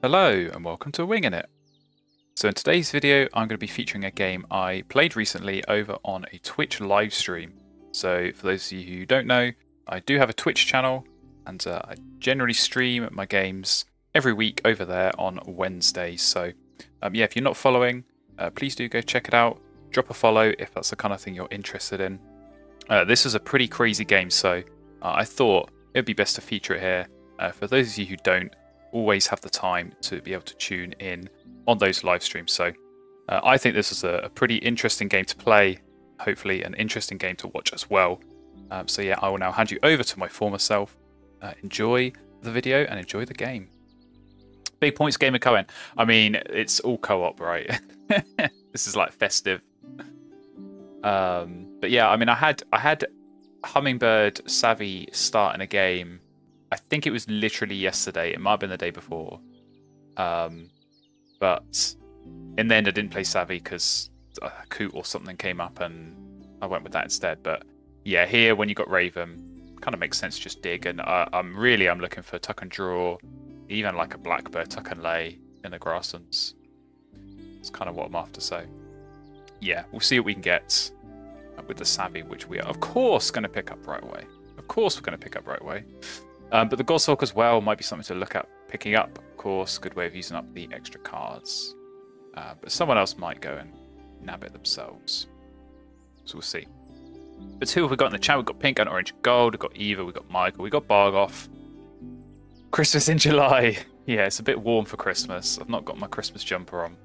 Hello and welcome to Winging It. So in today's video I'm going to be featuring a game I played recently over on a Twitch live stream. So for those of you who don't know, I do have a Twitch channel and I generally stream my games every week over there on Wednesdays. So yeah, if you're not following, please do go check it out. Drop a follow if that's the kind of thing you're interested in. This is a pretty crazy game, so I thought it would be best to feature it here. For those of you who don't always have the time to be able to tune in on those live streams. So I think this is a pretty interesting game to play, hopefully an interesting game to watch as well. So yeah, I will now hand you over to my former self. Enjoy the video and enjoy the game. Big points gamer Cohen. I mean, it's all co-op, right? This is like festive. But yeah, I mean, I had Hummingbird Savvy start in a game. I think it was literally yesterday. It might have been the day before. But in the end, I didn't play Savvy because a Coot or something came up and I went with that instead. But yeah, here when you got Raven, kind of makes sense to just dig. And I'm looking for tuck and draw, even like a Blackbird tuck and lay in the grasslands. It's kind of what I'm after. So yeah, we'll see what we can get with the Savvy, which we are of course going to pick up right away. Of course we're going to pick up right away. But the Goshawk as well might be something to look at picking up, of course. Good way of using up the extra cards. But someone else might go and nab it themselves. So we'll see. But who have we got in the chat? We've got Pink and Orange Gold. We've got Eva. We've got Michael. We've got Bargoff. Christmas in July. Yeah, it's a bit warm for Christmas. I've not got my Christmas jumper on.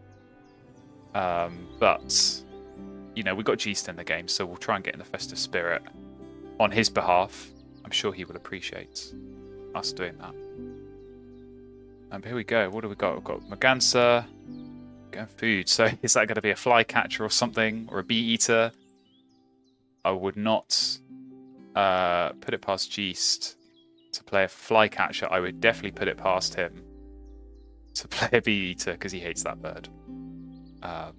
But, you know, we've got Geest in the game, so we'll try and get in the festive spirit on his behalf. I'm sure he will appreciate us doing that. And here we go. What do we got? We've got Merganser. Getting food. So is that going to be a flycatcher or something? Or a bee eater? I would not put it past Geest to play a flycatcher. I would definitely put it past him to play a bee eater because he hates that bird. But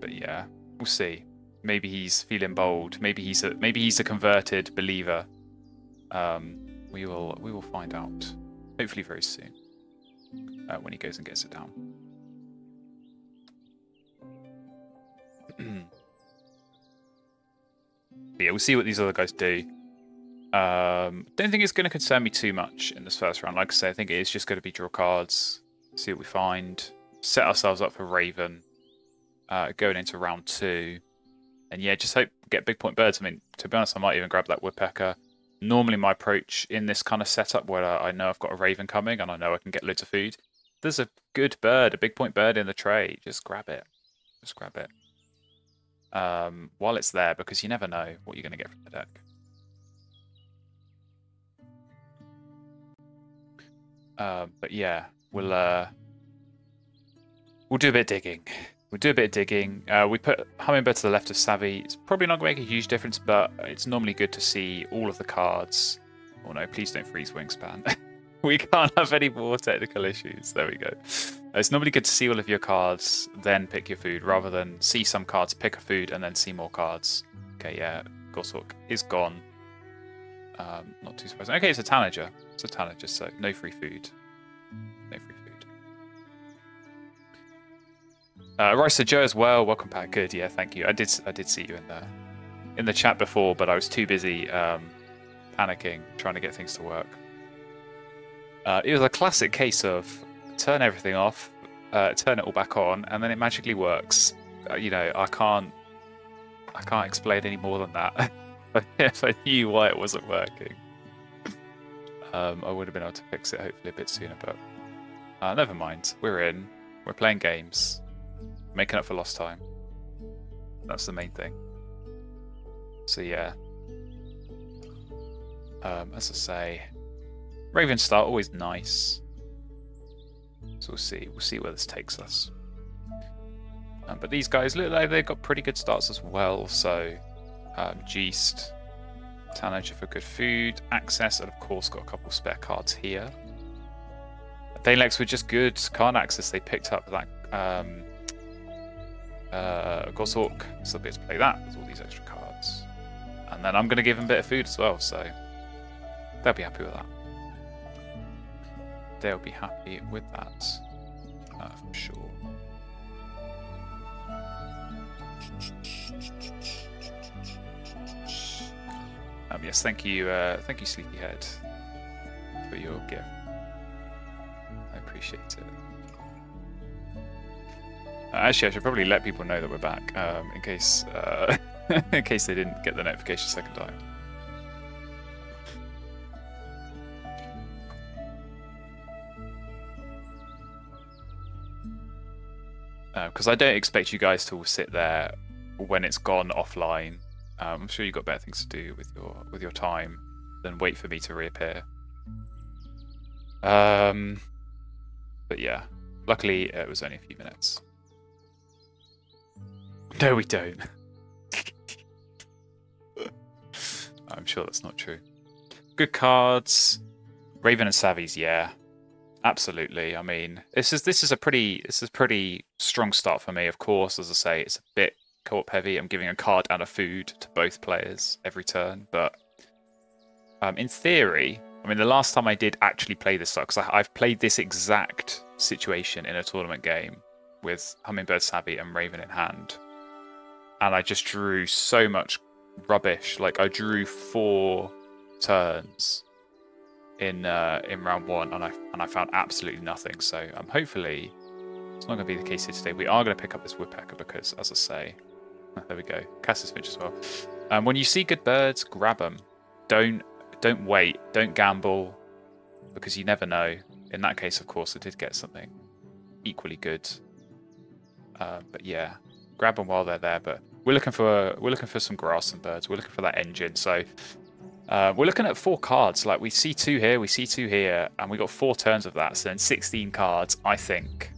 yeah, we'll see. Maybe he's feeling bold. Maybe he's a converted believer. We will find out. Hopefully very soon. When he goes and gets it down. Yeah, we'll see what these other guys do. Don't think it's going to concern me too much in this first round. Like I say, I think it is just going to be draw cards, see what we find, set ourselves up for Raven, going into round 2. And yeah, just hope get big point birds. I mean, to be honest, I might even grab that woodpecker. Normally my approach in this kind of setup where I know I've got a Raven coming and I know I can get loads of food. There's a good bird, a big point bird in the tray. Just grab it. Just grab it. While it's there, because you never know what you're going to get from the deck. But yeah, we'll do a bit of digging. We'll do a bit of digging. We put Hummingbird to the left of Savvy. It's probably not going to make a huge difference, but it's normally good to see all of the cards. Oh no, please don't freeze Wingspan. We can't have any more technical issues. There we go. It's normally good to see all of your cards, then pick your food, rather than see some cards, pick a food, and then see more cards. Okay, yeah, Goshawk is gone. Not too surprising. Okay, it's a Tanager. It's a Tanager, so no free food. No free food. Ricer Joe as well. Welcome back. Good. Yeah, thank you. I did see you in the chat before, but I was too busy panicking, trying to get things to work. It was a classic case of turn everything off, turn it all back on, and then it magically works. You know, I can't explain any more than that. If I knew why it wasn't working, I would have been able to fix it hopefully a bit sooner. But never mind. We're in. We're playing games. Making up for lost time. That's the main thing. So yeah. As I say, Raven start always nice. So we'll see. We'll see where this takes us. But these guys look like they've got pretty good starts as well. So Geest, Tanager for good food, access, and of course got a couple spare cards here. Thalex were just good card access. They picked up that Goshawk, so they'll be able to play that with all these extra cards. And then I'm going to give them a bit of food as well, so they'll be happy with that. they'll be happy with that, for sure. Yes, thank you, Sleepyhead, for your gift. I appreciate it. Actually, I should probably let people know that we're back, in case in case they didn't get the notification second time. Because I don't expect you guys to all sit there when it's gone offline. I'm sure you've got better things to do with your time than wait for me to reappear. But yeah, luckily it was only a few minutes. No, we don't. I'm sure that's not true. Good cards. Raven and Savvy's, yeah. Absolutely. I mean, this is a pretty strong start for me. Of course, as I say, it's a bit co-op heavy. I'm giving a card and a food to both players every turn, but in theory, I mean, the last time I did actually play this style, because I've played this exact situation in a tournament game with Hummingbird Savvy and Raven in hand, and I just drew so much rubbish. Like, I drew 4 turns in round 1, and I found absolutely nothing. So hopefully it's not going to be the case here today. We are going to pick up this woodpecker because, as I say, there we go. Cassis Finch as well. When you see good birds, grab them. Don't wait. Don't gamble, because you never know. In that case, of course, I did get something equally good. But yeah, grab them while they're there. But we're looking for some grass and birds. We're looking for that engine. So we're looking at 4 cards. Like, we see 2 here, we see 2 here, and we got 4 turns of that. So then 16 cards. I think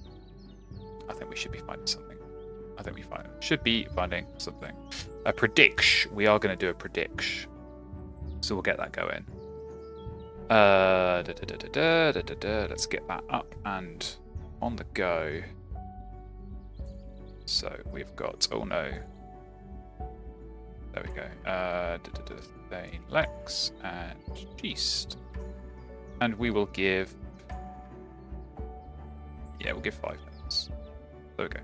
we should be finding something. I think we should be finding something. A prediction. We are going to do a prediction. So we'll get that going. Let's get that up and on the go. So we've got, oh no. There we go. Thane, Lex, and Geest. And we will give... Yeah, we'll give 5 minutes. There we go.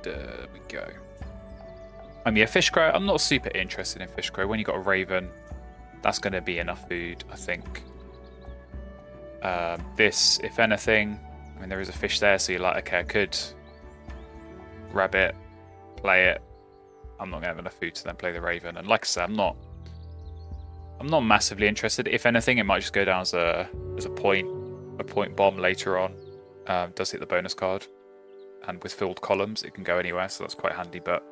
There we go. Yeah, Fish Crow. I'm not super interested in Fish Crow. When you got a Raven, that's going to be enough food, I think. This, if anything, I mean, there is a fish there, so you're like, okay, I could grab it, play it. I'm not going to have enough food to then play the Raven. And like I said, I'm not massively interested. If anything, it might just go down as a point bomb later on. Does hit the bonus card, and with filled columns, it can go anywhere, so that's quite handy. But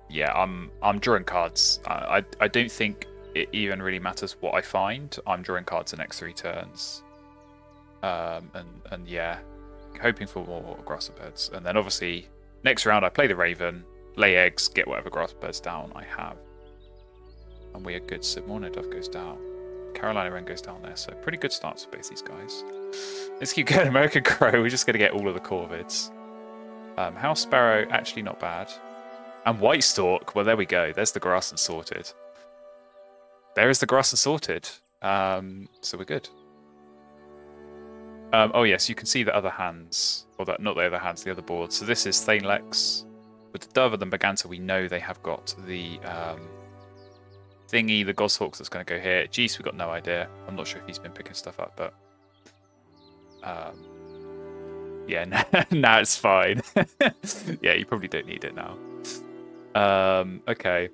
yeah, I'm drawing cards. I don't think it even really matters what I find. I'm drawing cards the next 3 turns. And yeah, hoping for more grasshoppers. And then obviously next round I play the Raven, lay eggs, get whatever grasshoppers down I have. And we are good. So Morning Dove goes down. Carolina Wren goes down there. So pretty good starts for both these guys. Let's keep going. American Crow, we're just going to get all of the corvids. House Sparrow, actually not bad. And White Stork, well, there we go. There's the grass and sorted. There is the grass and sorted. So we're good. Oh yes, you can see the other hands, or that not the other hands, the other boards. So this is Thane Lex with the Dove and the Maganta. We know they have got the thingy, the Goshawks that's going to go here. Geese, we've got no idea. I'm not sure if he's been picking stuff up, but yeah, now it's fine. Yeah, you probably don't need it now. Okay,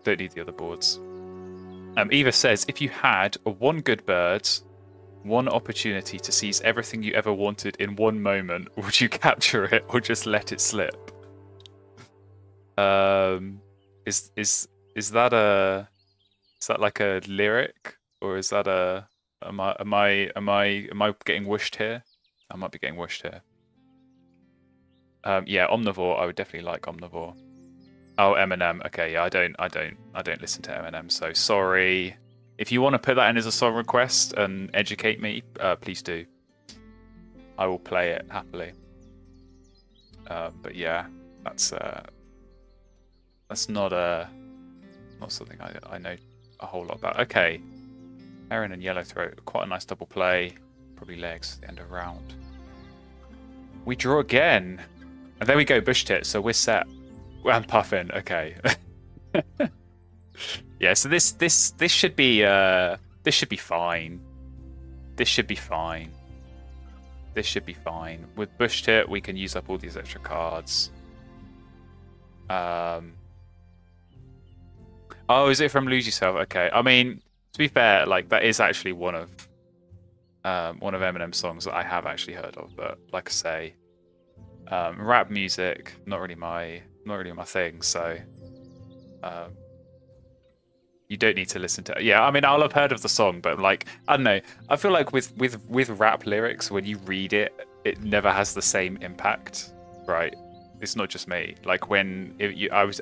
don't need the other boards. Eva says, if you had a 1 good bird, 1 opportunity to seize everything you ever wanted in 1 moment, would you capture it or just let it slip? Is that like a lyric, or is that a am I getting wished here? I might be getting wished here. Yeah, Omnivore. I would definitely like Omnivore. Oh, Eminem. Okay, yeah, I don't listen to Eminem, so sorry. If you want to put that in as a song request and educate me, please do. I will play it happily. But yeah, that's not something I know a whole lot about. Okay, Heron and Yellowthroat, quite a nice double play. Probably legs at the end of round. We draw again. And there we go, bush tit, so we're set. And Puffin, okay. Yeah, so this should be fine. This should be fine. This should be fine. With bush tit, we can use up all these extra cards. Oh, is it from Lose Yourself? Okay. I mean, to be fair, like that is actually one of Eminem's songs that I have actually heard of. But like I say, rap music not really my thing. So you don't need to listen to it. Yeah, I mean, I'll have heard of the song, but like I don't know. I feel like with rap lyrics, when you read it, it never has the same impact, right? It's not just me. Like when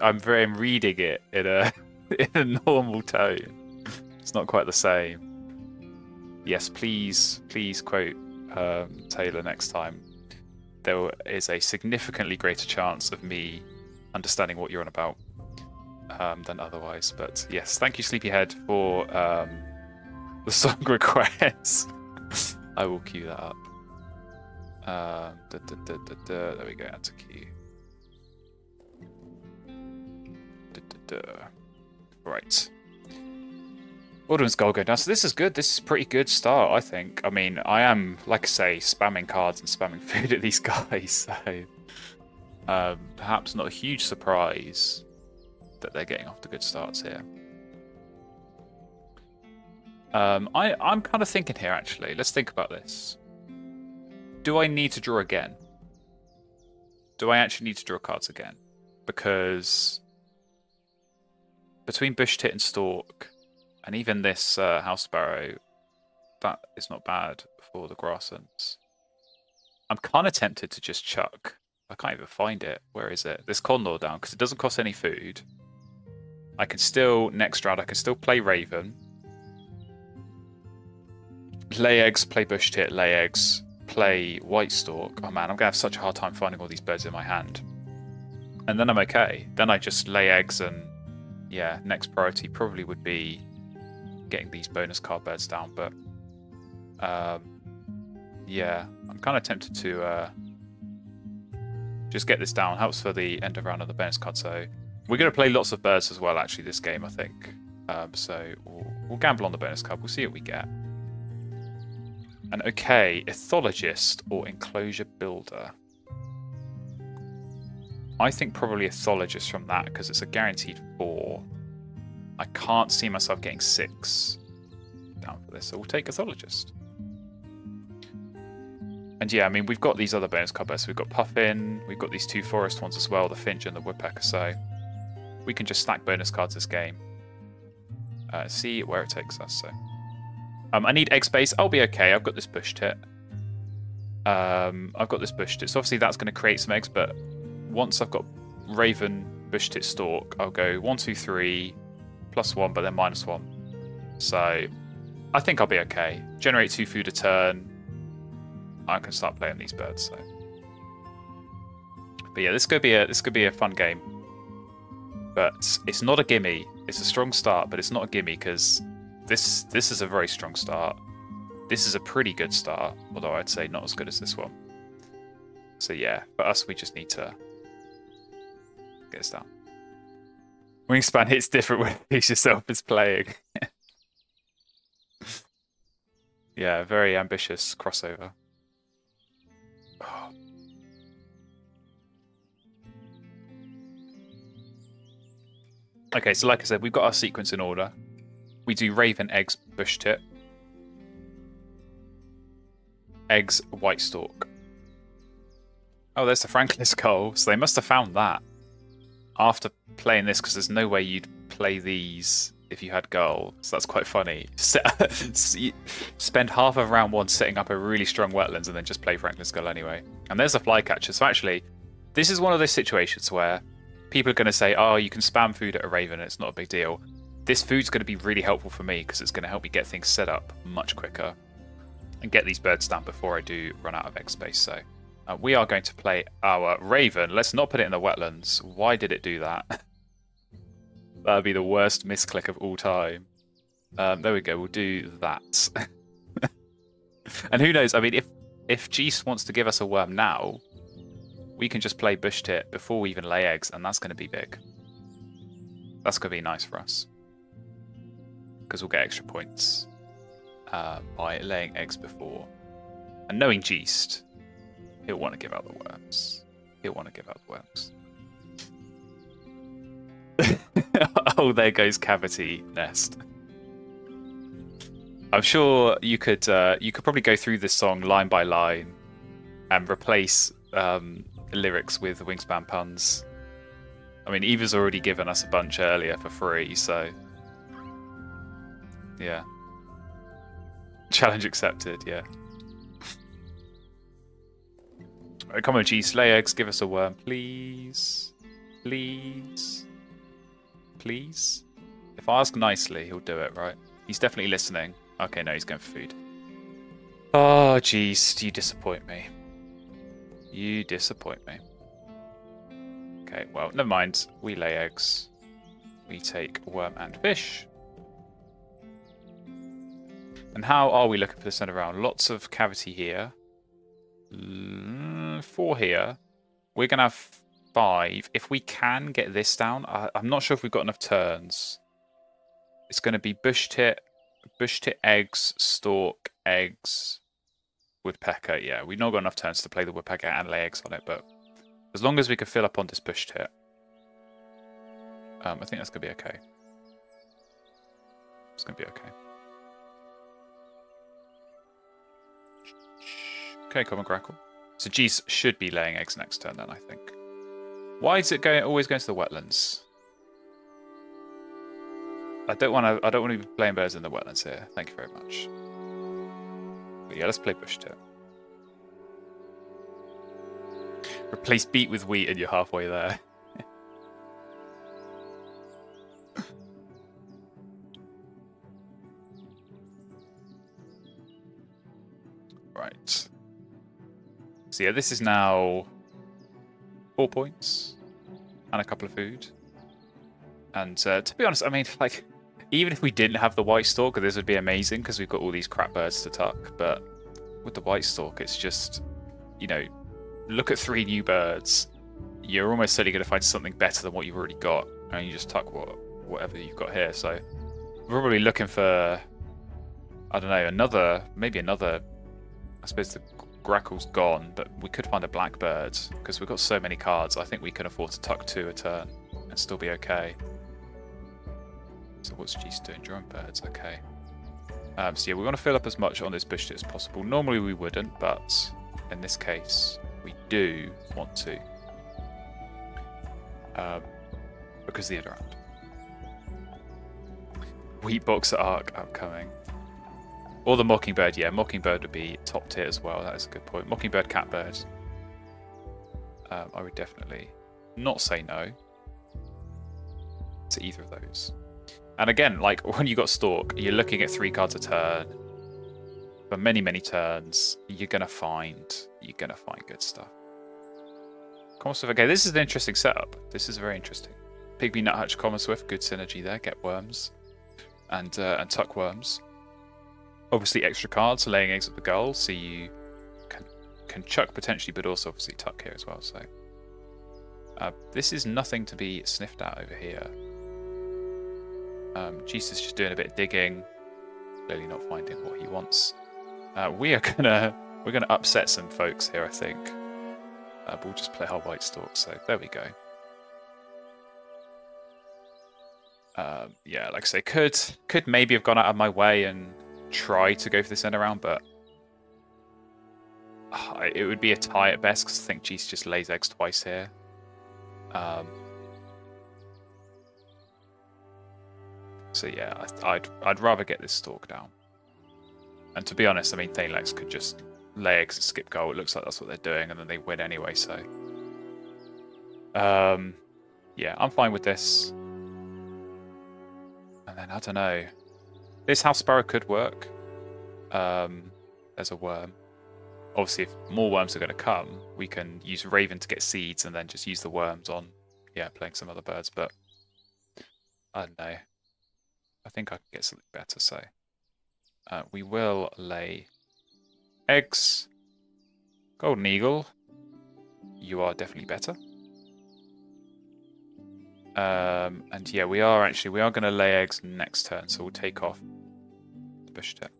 I'm reading it in a in a normal tone. It's not quite the same. Yes, please quote Taylor next time. There is a significantly greater chance of me understanding what you're on about than otherwise. But yes, thank you, Sleepyhead, for the song request. I will queue that up. There we go. Add to queue. Right. Alderman's goal go down. So this is good. This is a pretty good start, I think. I mean, I am, like I say, spamming cards and spamming food at these guys. So perhaps not a huge surprise that they're getting off to good starts here. I'm kind of thinking here, actually. Let's think about this. Do I need to draw again? Do I actually need to draw cards again? Because between Bush Tit and Stork, and even this House Sparrow, that is not bad for the Grasslands. I'm kind of tempted to just chuck. I can't even find it. Where is it? This Condor down, because it doesn't cost any food. I can still, next round, I can still play Raven. Lay eggs, play Bush Tit, lay eggs, play White Stork. Oh man, I'm going to have such a hard time finding all these birds in my hand. And then I'm okay. Then I just lay eggs and, yeah, next priority probably would be getting these bonus card birds down. But, yeah, I'm kind of tempted to just get this down. Helps for the end of round of the bonus card. So we're going to play lots of birds as well, actually, this game, I think. So we'll gamble on the bonus card. We'll see what we get. And okay, Ethologist or Enclosure Builder. I think probably Ethologist from that because it's a guaranteed 4. I can't see myself getting 6 down for this, so we'll take Ethologist. And yeah, I mean, we've got these other bonus card birds. So we've got Puffin, we've got these 2 forest ones as well, the Finch and the Woodpecker, so we can just stack bonus cards this game. See where it takes us, so. I need egg space. I'll be okay. I've got this Bush Tit. I've got this Bush Tit. So obviously that's going to create some eggs, but once I've got Raven, Bush Tit, Stork, I'll go 1, 2, 3, +1, but then -1. So I think I'll be okay. Generate 2 food a turn. I can start playing these birds. So. But yeah, this could be a fun game. But it's not a gimme. It's a strong start, but it's not a gimme because this is a very strong start. This is a pretty good start, although I'd say not as good as this one. So yeah, for us, we just need to get this down. Wingspan hits different when Lose Yourself is playing. Yeah, very ambitious crossover. Oh. Okay, so like I said, we've got our sequence in order. We do Raven, eggs, Bush Tit. Eggs, White Stork. Oh, there's the Franklin Skull. So they must have found that after playing this, because there's no way you'd play these if you had Gull. So that's quite funny. Spend half of round 1 setting up a really strong wetlands and then just play Franklin Skull anyway. And there's the Flycatcher. So actually, this is one of those situations where people are going to say, oh, you can spam food at a Raven, it's not a big deal. This food's going to be really helpful for me because it's going to help me get things set up much quicker and get these birds down before I do run out of egg space. So we are going to play our Raven. Let's not put it in the wetlands. Why did it do that? That would be the worst misclick of all time. There we go. We'll do that. And who knows? I mean, if Geese wants to give us a worm now, we can just play Bush Tit before we even lay eggs, and that's going to be big. That's going to be nice for us. Because we'll get extra points by laying eggs before. And knowing Geest, he'll want to give out the worms. He'll want to give out the worms. Oh, there goes Cavity Nest. I'm sure you could probably go through this song line by line and replace lyrics with Wingspan puns. I mean, Eva's already given us a bunch earlier for free, so yeah. Challenge accepted, yeah. Right, come on, G, slay eggs, give us a worm, please. Please. Please? If I ask nicely, he'll do it, right? He's definitely listening. Okay, no, he's going for food. Oh, jeez, you disappoint me. You disappoint me. Okay, well, never mind. We lay eggs. We take worm and fish. And how are we looking for this end around? Lots of cavity here. 4 here. We're going to have 5. If we can get this down, I'm not sure if we've got enough turns. It's going to be Bush Tit, eggs, stork, eggs, woodpecker. Yeah, we've not got enough turns to play the woodpecker and lay eggs on it, but as long as we can fill up on this Bush Tit, I think that's going to be okay. It's going to be okay. Okay, common grackle. So Geese should be laying eggs next turn then, I think. Why is it always going to the wetlands? I don't want to be playing birds in the wetlands here. Thank you very much. But yeah, let's play Bush Tit. Replace beet with wheat and you're halfway there. Right. So yeah, this is now 4 points and a couple of food. And to be honest, I mean, like, even if we didn't have the white stalk, this would be amazing because we've got all these crap birds to tuck. But with the white stalk, it's just, you know, look at 3 new birds. You're almost certainly going to find something better than what you've already got, and you just tuck whatever you've got here. So we're probably looking for, I don't know, maybe another. I suppose the grackle's gone, but we could find a blackbird because we've got so many cards. I think we can afford to tuck 2 a turn and still be okay. So what's Geese doing? Drone birds, okay. So yeah, we want to fill up as much on this Bush Tit as possible. Normally we wouldn't, but in this case we do want to. Because the other round. Wheat Boxer Arc upcoming. Or the Mockingbird, yeah. Mockingbird would be top tier as well. That is a good point. Mockingbird, Catbird. I would definitely not say no to either of those. And again, like when you got Stork, you're looking at 3 cards a turn. For many, many turns, you're gonna find good stuff. Common Swift, okay, this is an interesting setup. This is very interesting. Pygmy Nuthatch, Common Swift, good synergy there. Get worms and tuck worms. Obviously, extra cards, laying eggs at the goal, so you can chuck potentially, but also obviously tuck here as well. So this is nothing to be sniffed at over here. Geese is just doing a bit of digging, clearly not finding what he wants. We're gonna upset some folks here, I think. But we'll just play our white stalk. So there we go. Yeah, like I say, could maybe have gone out of my way and try to go for this end around, but it would be a tie at best because I think Geese just lays eggs twice here. So yeah, I'd rather get this stalk down. And to be honest, I mean, Thalex could just lay eggs and skip goal. It looks like that's what they're doing, and then they win anyway. So yeah, I'm fine with this. And then I don't know. This House Sparrow could work. There's a worm. Obviously, if more worms are going to come, we can use Raven to get seeds and then just use the worms on, yeah, playing some other birds. But I don't know. I think I can get something better, so we will lay eggs. Golden Eagle, you are definitely better. And yeah, we are going to lay eggs next turn, so we'll take off the bush tip.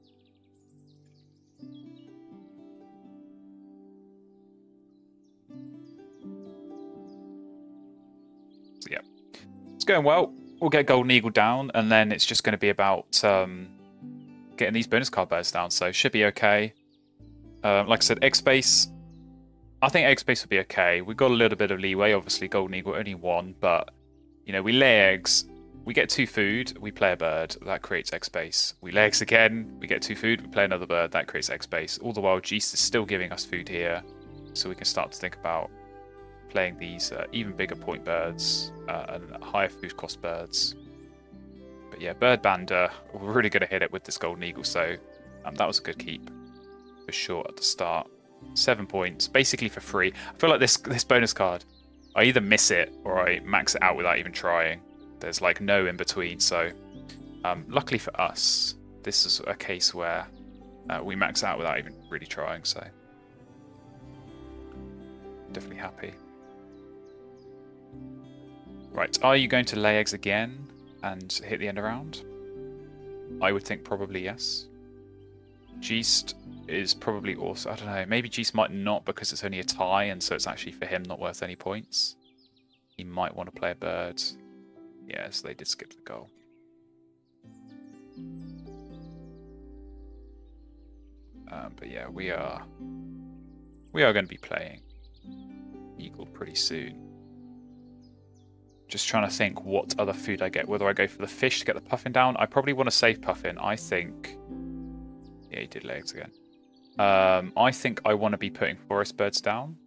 So yeah, it's going well. We'll get Golden Eagle down, and then it's just going to be about getting these bonus card birds down, so should be okay. Like I said, egg space, I think egg space will be okay. We've got a little bit of leeway. Obviously, Golden Eagle only one, but you know, we lay eggs, we get 2 food, we play a bird, that creates egg space. We lay eggs again, we get 2 food, we play another bird, that creates egg space. All the while, Geist is still giving us food here, so we can start to think about playing these even bigger point birds and higher food cost birds. But yeah, Bird Bander, we're really going to hit it with this Golden Eagle, so that was a good keep for sure at the start. 7 points, basically for free. I feel like this bonus card, I either miss it or I max it out without even trying. There's like no in between, so luckily for us, this is a case where we max out without even really trying, so definitely happy. Right, are you going to lay eggs again and hit the end round? I would think probably yes. Geist is probably also, I don't know, maybe Geist might not because it's only a tie, and so it's actually for him not worth any points. He might want to play a bird. Yeah, so they did skip the goal. But yeah, we are going to be playing Eagle pretty soon. Just trying to think what other food I get. Whether I go for the fish to get the puffin down. I probably want to save puffin. I think... Yeah, he did lay eggs again. I think I want to be putting forest birds down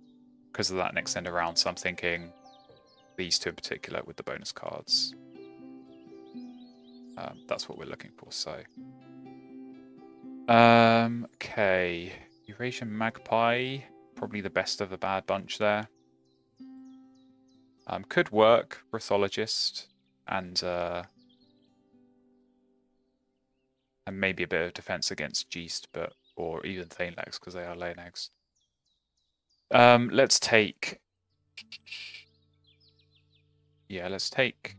because of that next end around. So I'm thinking these 2 in particular with the bonus cards. That's what we're looking for. So, okay, Eurasian Magpie, probably the best of the bad bunch there. Could work Ornithologist and maybe a bit of defense against Geist, but or even Thane Legs because they are laying eggs. Let's take. Yeah, let's take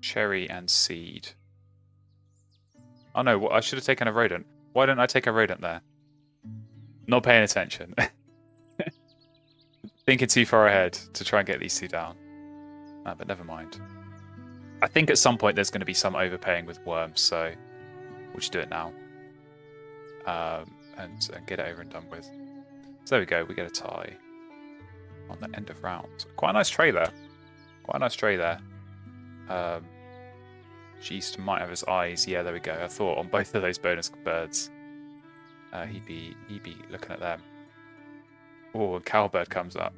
Cherry and Seed. Oh no, well, I should have taken a rodent. Why didn't I take a rodent there? Not paying attention. Thinking too far ahead to try and get these 2 down. But never mind. I think at some point there's going to be some overpaying with worms, so we'll just do it now. And get it over and done with. So there we go, we get a tie on the end of round. Quite a nice tray there. Quite a nice tray there. Geist might have his eyes. Yeah, there we go. I thought on both of those bonus birds, he'd be looking at them. Oh, a cowbird comes up.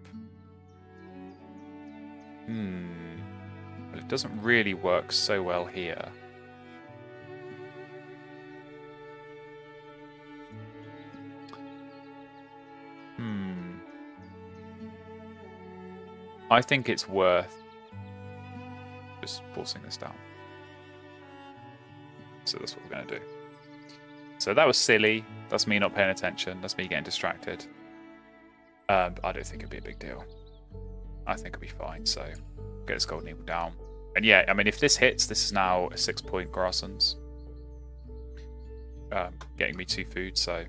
Well, it doesn't really work so well here. I think it's worth just forcing this down. So that's what we're going to do. So that was silly. That's me not paying attention. That's me getting distracted. But I don't think it'd be a big deal. I think it'll be fine. So get this Golden Eagle down. And yeah, I mean, if this hits, this is now a 6-point Grasslands. Getting me 2 food. So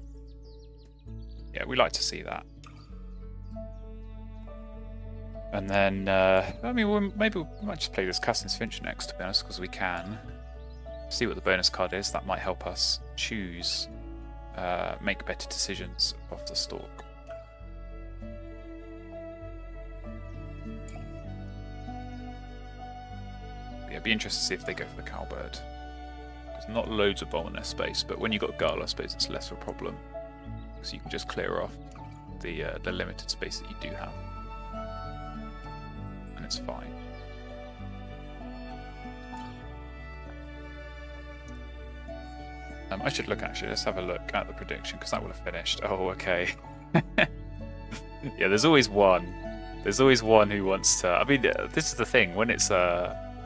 yeah, we like to see that. And then, I mean, maybe we might just play this Cassin's Finch next, to be honest, because we can. See what the bonus card is. That might help us choose, make better decisions off the stalk. Yeah, it'd be interesting to see if they go for the cowbird. There's not loads of bomb in their space, but when you've got Gull, I suppose it's less of a problem. So you can just clear off the limited space that you do have. And it's fine. I should look actually. Let's have a look at the prediction because that would have finished. Oh, okay. Yeah, there's always one. There's always one who wants to. I mean, this is the thing when it's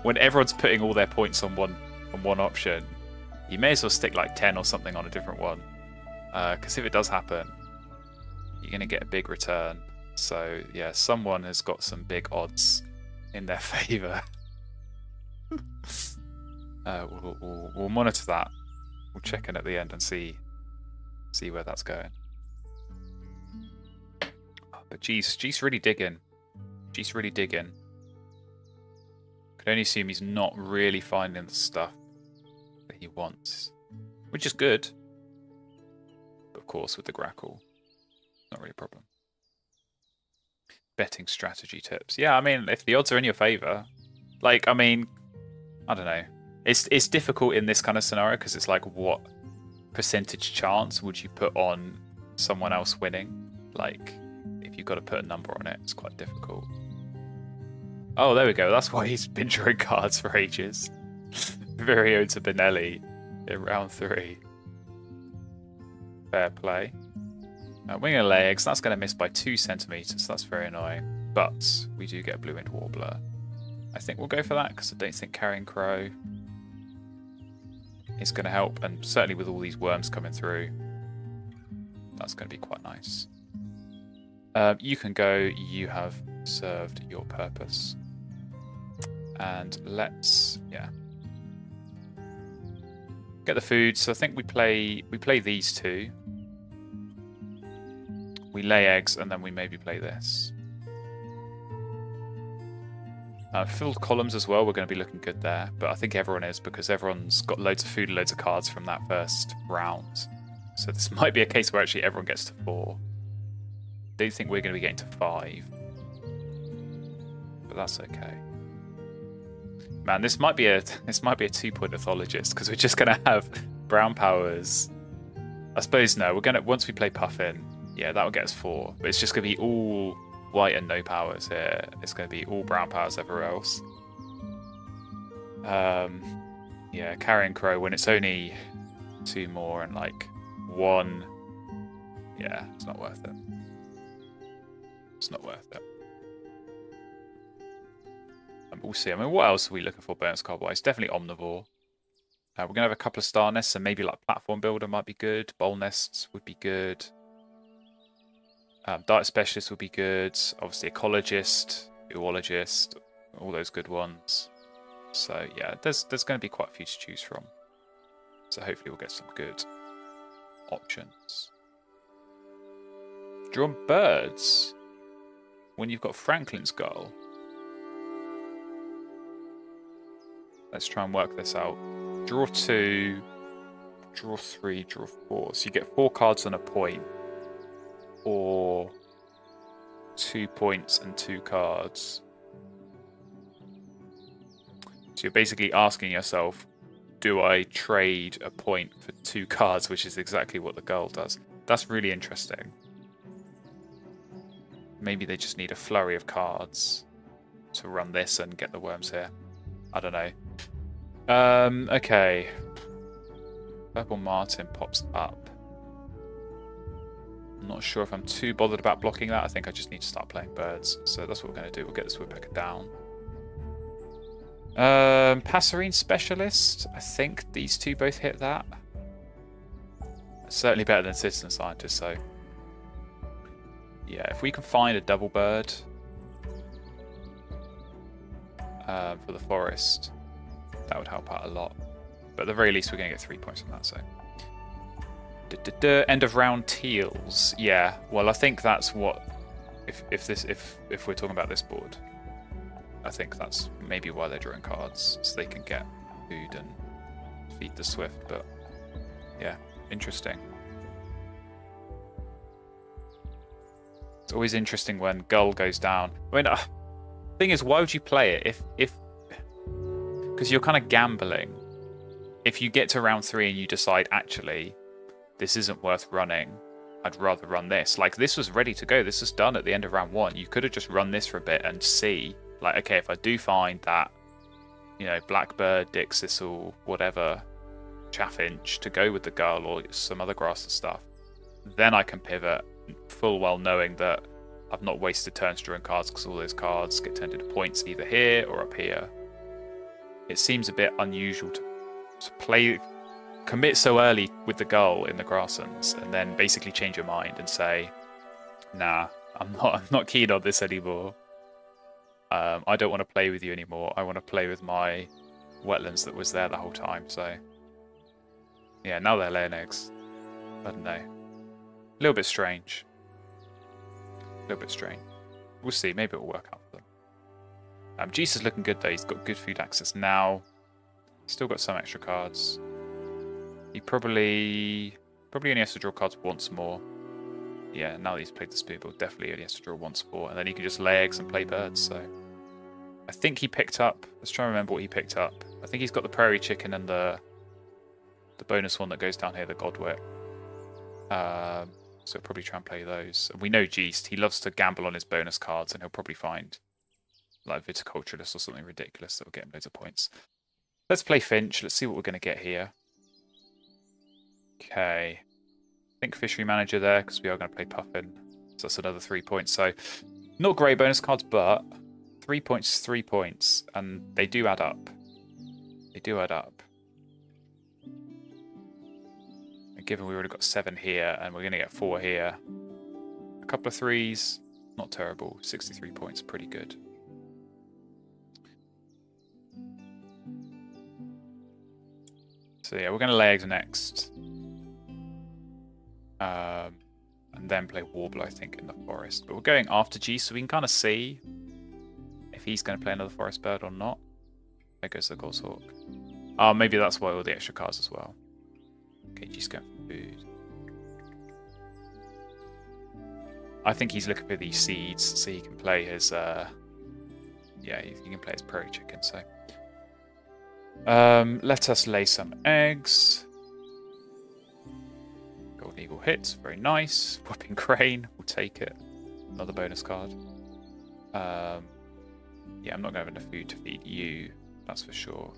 when everyone's putting all their points on on one option, you may as well stick like 10 or something on a different one. Because if it does happen, you're going to get a big return. So yeah, someone has got some big odds in their favour. We'll monitor that. We'll check in at the end and see where that's going. But G's really digging. G's really digging. Can only assume he's not really finding the stuff that he wants, which is good. But of course, with the Grackle, not really a problem. Betting strategy tips. Yeah, I mean, if the odds are in your favour, like, I mean, I don't know. It's difficult in this kind of scenario because it's like, what percentage chance would you put on someone else winning? Like, if you've got to put a number on it, it's quite difficult. Oh, there we go. That's why he's been drawing cards for ages. Virio to Benelli in round 3. Fair play. Wing and Legs, that's going to miss by 2 centimeters. That's very annoying. But we do get Blue-winged Warbler. I think we'll go for that because I don't think Carrion Crow is going to help. And certainly with all these worms coming through, that's going to be quite nice. You can go. You have served your purpose. And let's, yeah, get the food. So I think we play these two. We lay eggs, and then we maybe play this. Filled columns as well. We're going to be looking good there, but I think everyone is because everyone's got loads of food and loads of cards from that first round. So this might be a case where actually everyone gets to 4. I do think we're going to be getting to 5, but that's okay. Man, this might be a 2-point Ethologist because we're just going to have brown powers. I suppose no. We're going to, once we play Puffin, yeah, that will get us 4. But it's just going to be all white and no powers here. It's going to be all brown powers everywhere else. Yeah, Carrion Crow, when it's only 2 more and like 1, yeah, it's not worth it. It's not worth it. We'll see. I mean, what else are we looking for bonus card-wise? Definitely Omnivore. We're going to have a couple of Star Nests, and maybe like Platform Builder might be good. Bowl Nests would be good. Diet Specialist would be good. Obviously Ecologist, Zoologist, all those good ones. So yeah, there's going to be quite a few to choose from. So hopefully we'll get some good options. Draw birds when you've got Franklin's Gull. Let's try and work this out. Draw 2, draw 3, draw 4. So you get 4 cards on a point, or 2 points and 2 cards. So you're basically asking yourself, do I trade a point for 2 cards, which is exactly what the Gull does. That's really interesting. Maybe they just need a flurry of cards to run this and get the worms here. I don't know. Okay. Purple Martin pops up. I'm not sure if I'm too bothered about blocking that. I think I just need to start playing birds. So that's what we're going to do. We'll get this Woodpecker down. Passerine Specialist. I think these two both hit that. Certainly better than Citizen Scientist, so... yeah, if we can find a double bird for the forest, that would help out a lot. But at the very least, we're going to get 3 points from that, so... End of round teals. Yeah, well, I think that's what... If we're talking about this board, I think that's maybe why they're drawing cards, so they can get food and feed the swift, but... yeah, interesting. It's always interesting when Gull goes down. I mean, thing is, why would you play it if because you're kind of gambling. If you get to round 3 and you decide, actually, this isn't worth running, I'd rather run this. Like, this was ready to go. This was done at the end of round 1. You could have just run this for a bit and see, like, okay, if I do find that, you know, Blackbird, Dixisal, whatever, Chaffinch to go with the Gull or some other grass and stuff, then I can pivot, full well knowing that I've not wasted turns drawing cards because all those cards get turned into points either here or up here. It seems a bit unusual to commit so early with the gull in the grasslands, and then basically change your mind and say, "Nah, I'm not keen on this anymore. I don't want to play with you anymore. I want to play with my wetlands that was there the whole time." So, yeah, now they're laying eggs. I don't know. A little bit strange. A little bit strange. We'll see. Maybe it'll work out for them. Geese is looking good though. He's got good food access now. Still got some extra cards. He probably only has to draw cards once more. Yeah, now that he's played the Spoonbill, definitely only has to draw once more, and then he can just lay eggs and play birds. So I think he picked up. Let's try and remember what he picked up. I think he's got the prairie chicken and the bonus one that goes down here, the Godwit. So he'll probably try and play those. And we know Geest, he loves to gamble on his bonus cards, and he'll probably find like Viticulturalist or something ridiculous that will get him loads of points. Let's play Finch. Let's see what we're going to get here. Okay. I think Fishery Manager there, because we are going to play Puffin. So that's another 3 points. So not great bonus cards, but 3 points is 3 points. And they do add up. They do add up. And given we already got 7 here, and we're going to get 4 here. A couple of 3s, not terrible. 63 points, pretty good. So yeah, we're going to lay eggs next. And then play Warble, I think, in the forest. But we're going after G, so we can kind of see if he's going to play another forest bird or not. There goes the Goshawk. Oh, maybe that's why all the extra cards as well. Okay, G's going for food. I think he's looking for these seeds so he can play his... yeah, he can play his prairie chicken, so... let us lay some eggs. Golden Eagle hits, very nice. Whooping Crane, we'll take it. Another bonus card. Yeah, I'm not going to have enough food to feed you, that's for sure.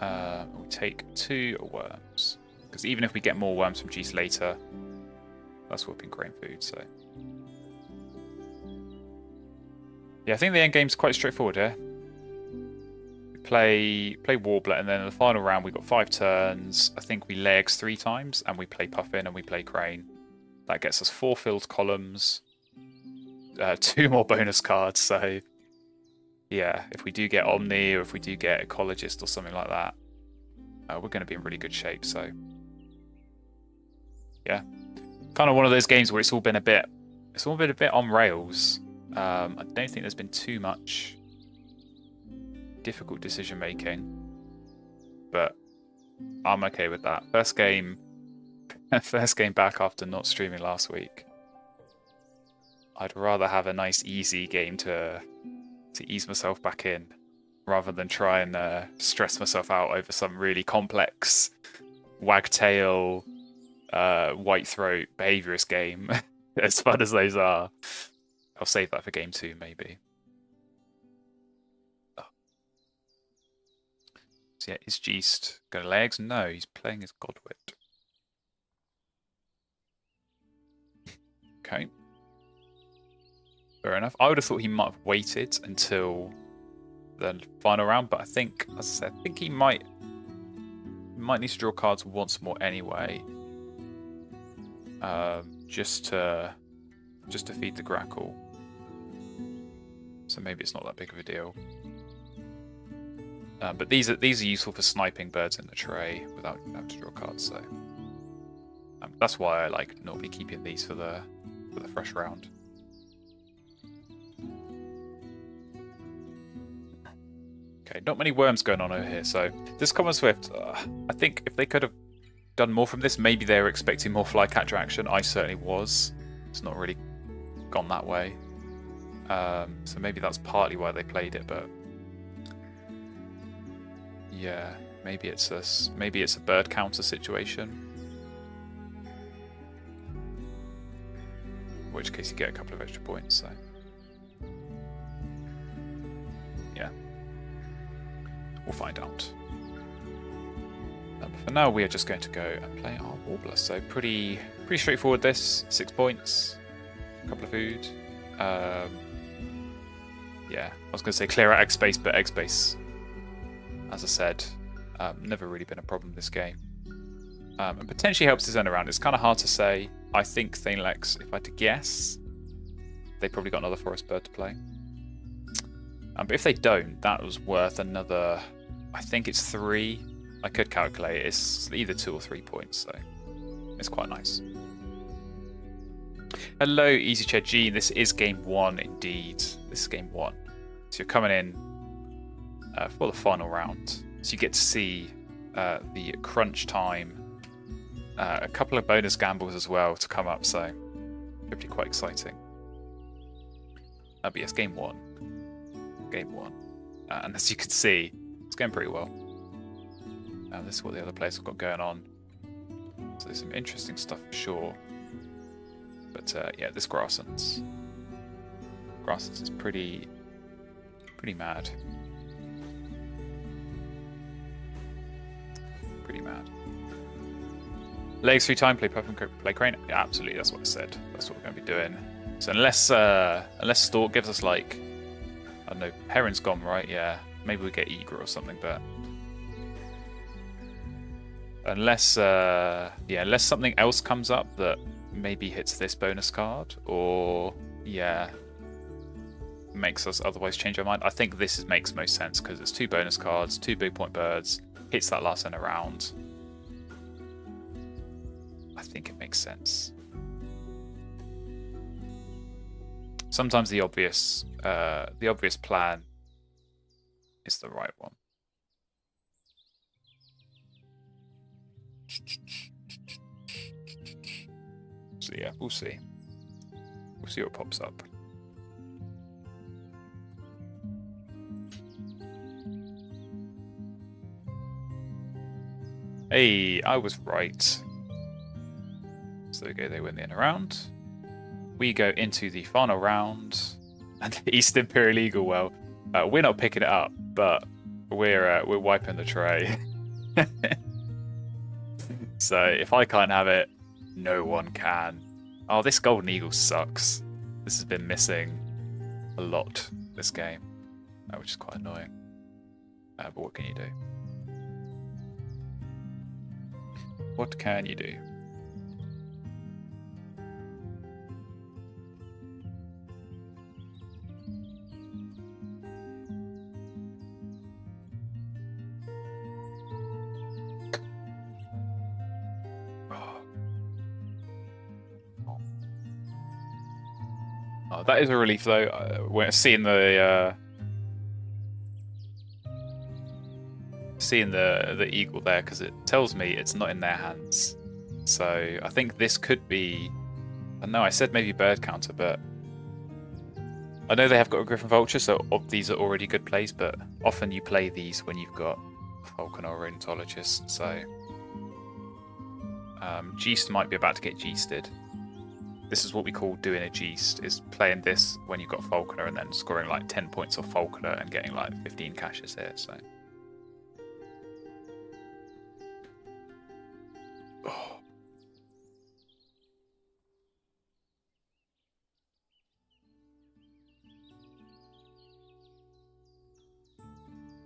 We'll take 2 worms. Because even if we get more worms from Geese later, that's Whooping Crane food, so... Yeah, I think the end game's quite straightforward here. Play Warbler, and then in the final round we got 5 turns. I think we lay eggs 3 times, and we play Puffin and we play Crane. That gets us 4 filled columns, 2 more bonus cards. So yeah, if we do get Omni or if we do get Ecologist or something like that, we're going to be in really good shape. So yeah, kind of one of those games where it's all been a bit on rails. I don't think there's been too much difficult decision making, but I'm okay with that. First game back after not streaming last week. I'd rather have a nice easy game to ease myself back in, rather than try and stress myself out over some really complex wagtail white throat behaviorist game. As fun as those are, I'll save that for game 2 maybe. So yeah, is Geest going to lay eggs? No, he's playing his Godwit. Okay. Fair enough. I would have thought he might have waited until the final round, but I think, as I said, I think he might need to draw cards once more anyway. Just to feed the Grackle. So maybe it's not that big of a deal. But these are useful for sniping birds in the tray without having to draw cards. So that's why I like normally keeping these for the fresh round. Okay, not many worms going on over here. So this Common Swift, I think if they could have done more from this, maybe they were expecting more flycatcher action. I certainly was. It's not really gone that way. So maybe that's partly why they played it, but. Yeah, maybe it's a bird counter situation. In which case you get a couple of extra points, so yeah. We'll find out. But for now we are just going to go and play our Warbler. So pretty straightforward this. 6 points, a couple of food. Yeah, I was gonna say clear out egg space, but egg space, as I said, Never really been a problem this game. And potentially helps his end around. It's kind of hard to say. I think Thanelex, if I had to guess, they probably got another Forest Bird to play. But if they don't, that was worth another, I think it's 3. I could calculate it. It's either 2 or 3 points, so it's quite nice. Hello, Easy Chair G. This is game 1 indeed. This is game 1. So you're coming in for the final round. So you get to see the crunch time. A couple of bonus gambles as well to come up, so it'll be quite exciting. But yes, game 1. Game 1. And as you can see, it's going pretty well. This is what the other players have got going on. So there's some interesting stuff for sure. But yeah, this Grasslands is pretty mad. Pretty mad. Legs 3 time, play Puffin, play Crane. Yeah, absolutely, that's what I said. That's what we're going to be doing. So unless Stork gives us like, I don't know, Heron's gone, right? Yeah, maybe we get Eager or something, but unless unless something else comes up that maybe hits this bonus card, or yeah, makes us otherwise change our mind. I think this makes most sense because it's 2 bonus cards, 2 big point birds, hits that last end around. I think it makes sense. Sometimes the obvious plan is the right one. So yeah, we'll see. We'll see what pops up. Hey, I was right. So okay, they win the end round. We go into the final round, and East Imperial Eagle. Well, we're not picking it up, but we're wiping the tray. So if I can't have it, no one can. Oh, this Golden Eagle sucks. This has been missing a lot this game, which is quite annoying. But what can you do? What can you do? Oh, that is a relief, though. We're seeing the eagle there, because it tells me it's not in their hands. So I think this could be. I know I said maybe bird counter, but I know they have got a Griffin Vulture, so these are already good plays. But often you play these when you've got Falcon or Ornithologist. So Geast might be about to get Geasted. This is what we call doing a Geast, is playing this when you've got Falconer and then scoring like 10 points off Falconer and getting like 15 caches here, so. Oh.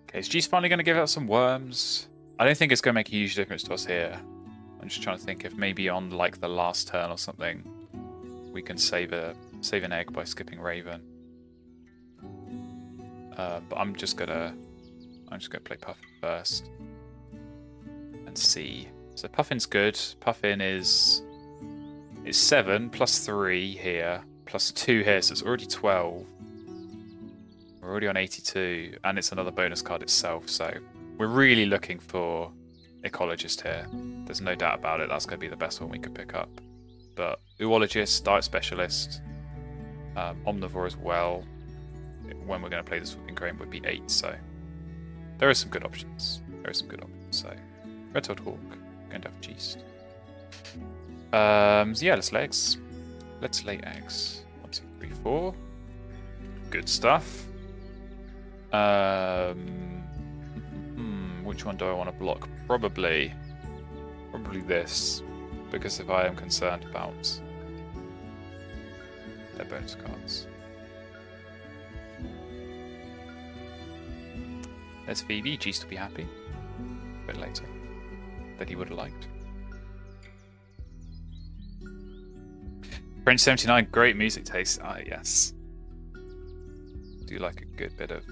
Okay, is Geast finally going to give out some worms? I don't think it's going to make a huge difference to us here. I'm just trying to think if maybe on like the last turn or something, we can save an egg by skipping Raven. But I'm just gonna play Puffin first and see. So Puffin's good. Puffin is 7 plus 3 here, plus 2 here, so it's already 12. We're already on 82, and it's another bonus card itself, so we're really looking for Ecologist here. There's no doubt about it, that's going to be the best one we could pick up. But Oologist, Diet Specialist, Omnivore as well, when we're going to play this Whipping Crane, would be 8, so there are some good options. So Red-tailed Hawk, going to have Geast. So yeah, let's lay eggs. Let's lay eggs. 1, 2, 3, 4. Good stuff. Which one do I want to block? Probably this, because if I am concerned about their bonus cards. There's Phoebe, Geast will be happy. a bit later that he would have liked. French 79, great music taste. Ah, yes. Do like a good bit of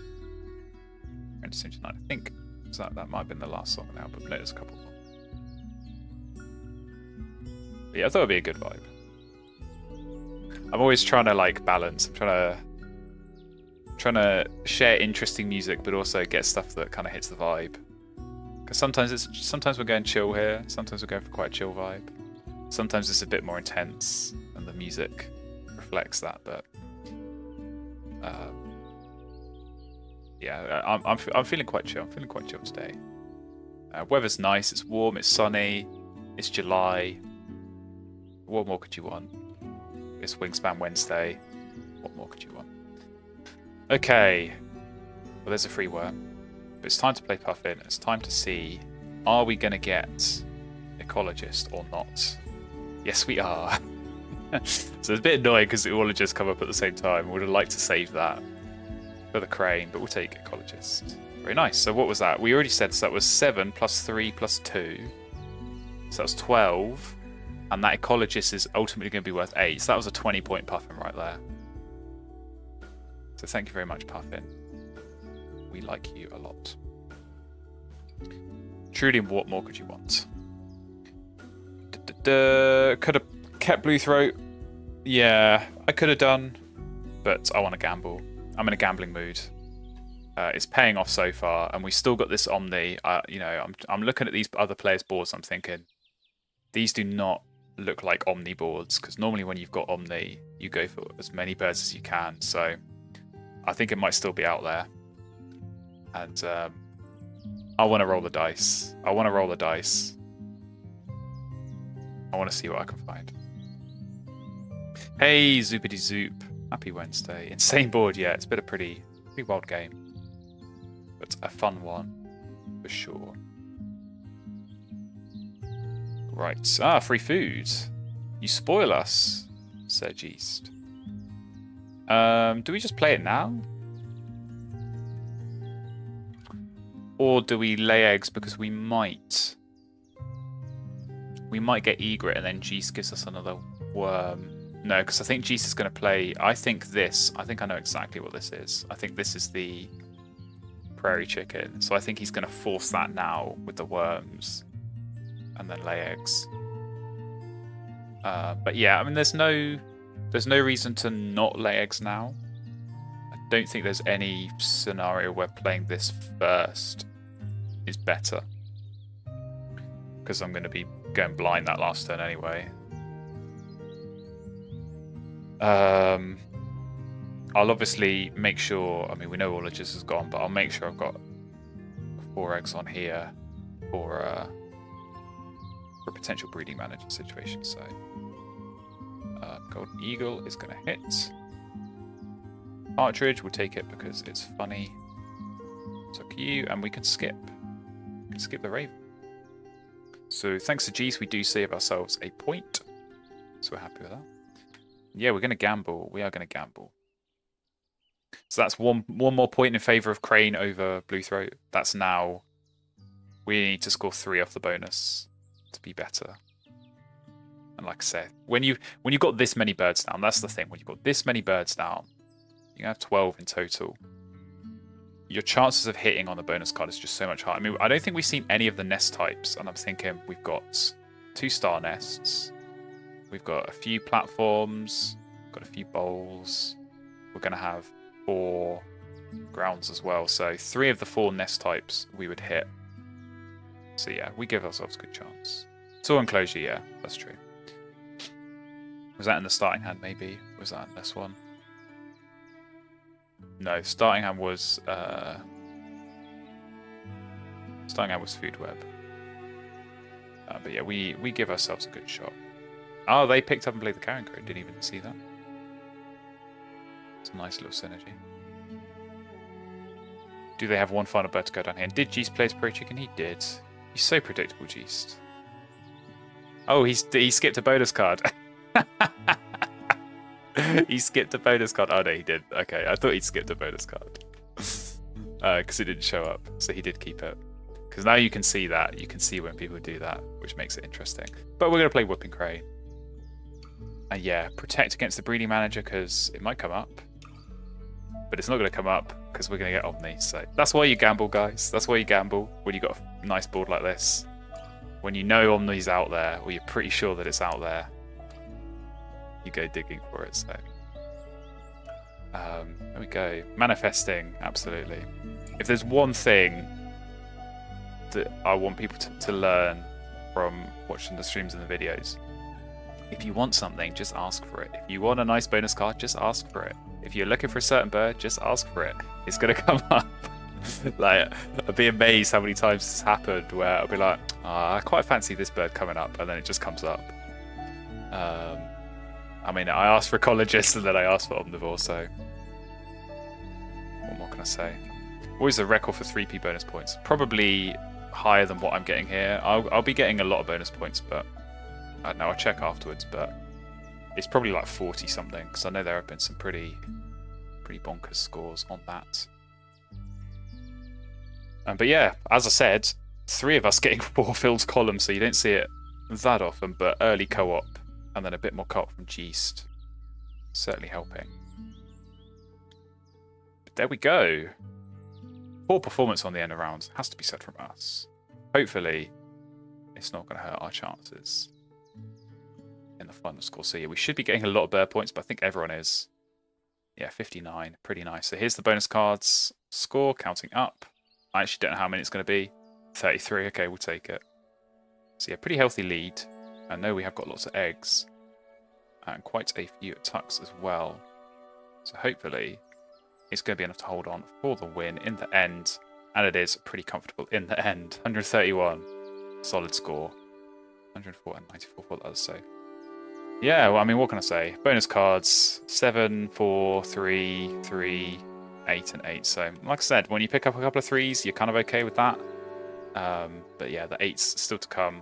French 79. I think that might have been the last song on the album. No, there's a couple more. But yeah, I thought it'd be a good vibe. I'm always trying to like balance. I'm trying to share interesting music, but also get stuff that kind of hits the vibe. Because sometimes we're going chill here. Sometimes we're going for quite a chill vibe. Sometimes it's a bit more intense, and the music reflects that. But yeah, I'm feeling quite chill. I'm feeling quite chill today. Weather's nice. It's warm. It's sunny. It's July. What more could you want? It's Wingspan Wednesday. What more could you want? Okay. Well, there's a free worm. But it's time to play Puffin. It's time to see, are we going to get Ecologist or not? Yes, we are. So it's a bit annoying because it all had just come up at the same time. We would have liked to save that for the crane, but we'll take Ecologist. Very nice. So what was that? We already said so that was 7 plus 3 plus 2. So that was 12. And that Ecologist is ultimately going to be worth 8. So that was a 20-point Puffin right there. So thank you very much, Puffin. We like you a lot. Truly, what more could you want? Could have kept Blue Throat. Yeah, I could have done, but I want to gamble. I'm in a gambling mood. It's paying off so far, and we still got this Omni. You know, I'm looking at these other players' boards. I'm thinking these do not look like Omni boards, because normally when you've got Omni, you go for as many birds as you can. So I think it might still be out there, and I want to roll the dice. I want to roll the dice. I want to see what I can find. Hey, Zoopity Zoop. Happy Wednesday. Insane board, yeah. It's been a pretty wild game. But a fun one, for sure. Right. Ah, free food. You spoil us, Serge East. Do we just play it now? Or do we lay eggs because we might get Egret and then Geese gives us another worm. No, because I think Geese is going to play... I think I know exactly what this is. I think this is the prairie chicken. So I think he's going to force that now with the worms. And then lay eggs. But yeah, I mean, there's no reason to not lay eggs now. I don't think there's any scenario where playing this first is better. Because I'm going to be going blind that last turn anyway. I'll obviously make sure, I mean, we know Ologist is gone, but I'll make sure I've got 4 eggs on here for a potential breeding manager situation. So Golden Eagle is going to hit. Partridge, we'll take it because it's funny. Took you, and we can skip. We can skip the Raven. So thanks to Geese, we do save ourselves a point. So we're happy with that. Yeah, we're going to gamble. We are going to gamble. So that's one more point in favour of Crane over Blue Throat. That's now... We need to score 3 off the bonus to be better. And like I said, when you've got this many birds down, that's the thing. When you've got this many birds down, you have 12 in total. Your chances of hitting on the bonus card is just so much higher. I mean, I don't think we've seen any of the nest types, and I'm thinking we've got 2 star nests, we've got a few platforms, got a few bowls, we're going to have 4 grounds as well, so 3 of the 4 nest types we would hit. So yeah, we give ourselves a good chance. Tool enclosure, yeah, that's true. Was that in the starting hand maybe? Was that in this one? No, starting hand was food web. But yeah, we give ourselves a good shot. Oh, they picked up and played the carrying crate. Didn't even see that. It's a nice little synergy. Do they have one final bird to go down here? And did Geese play his Prairie Chicken? He did. He's so predictable, Geese. Oh, he skipped a bonus card. He skipped a bonus card. Oh no, he did. Okay, I thought he'd skipped a bonus card. Because it didn't show up. So he did keep it. Because now you can see that. You can see when people do that, which makes it interesting. But we're going to play Whooping Crane. And yeah, protect against the Breeding Manager because it might come up. But it's not going to come up because we're going to get Omni. So that's why you gamble, guys. That's why you gamble when you've got a nice board like this. When you know Omni's out there, or you're pretty sure that it's out there, you go digging for it. So there we go. Manifesting, absolutely. If there's one thing that I want people to learn from watching the streams and the videos, if you want something, just ask for it. If you want a nice bonus card, just ask for it. If you're looking for a certain bird, just ask for it. It's going to come up. Like, I'd be amazed how many times this happened where I'll be like, oh, I quite fancy this bird coming up, and then it just comes up. I mean, I asked for Ecologist and then I asked for Omnivore, so what more can I say? Always a record for 3p bonus points. Probably higher than what I'm getting here. I'll be getting a lot of bonus points, but I don't know, I'll check afterwards, but it's probably like 40 something, because I know there have been some pretty bonkers scores on that. But yeah, as I said, 3 of us getting 4 Phil's columns, so you don't see it that often, but early co-op and then a bit more co-op from Geest certainly helping. But there we go. Poor performance on the end of rounds has to be said from us. Hopefully it's not going to hurt our chances in the final score. So yeah, we should be getting a lot of bird points, but I think everyone is. Yeah, 59, pretty nice. So here's the bonus cards score counting up. I actually don't know how many it's going to be. 33, okay, we'll take it. So yeah, pretty healthy lead. I know we have got lots of eggs and quite a few tucks as well. So hopefully it's going to be enough to hold on for the win in the end. And it is pretty comfortable in the end. 131, solid score. 104 and 94 for the others. So yeah, well, I mean, what can I say? Bonus cards, 7, 4, 3, 3, 8 and 8. So like I said, when you pick up a couple of 3s, you're kind of okay with that. But yeah, the 8's still to come.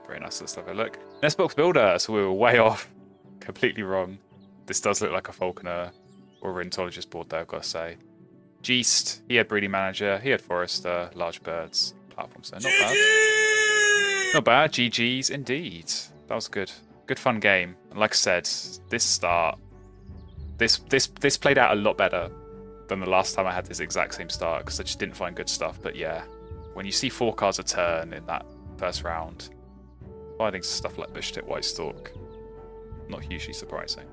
Very nice. Let's have a look. Nest Box Builder. So we were way off. Completely wrong. This does look like a Falconer or a Ornithologist board though, I've got to say. Geest, he had Breeding Manager, he had Forester, Large Birds, Platform, so not bad. Not bad, GG's indeed. That was good. Good fun game. And like I said, this start, this played out a lot better than the last time I had this exact same start, because I just didn't find good stuff. But yeah, when you see 4 cards a turn in that first round, finding stuff like Bushtip White Stork, not hugely surprising.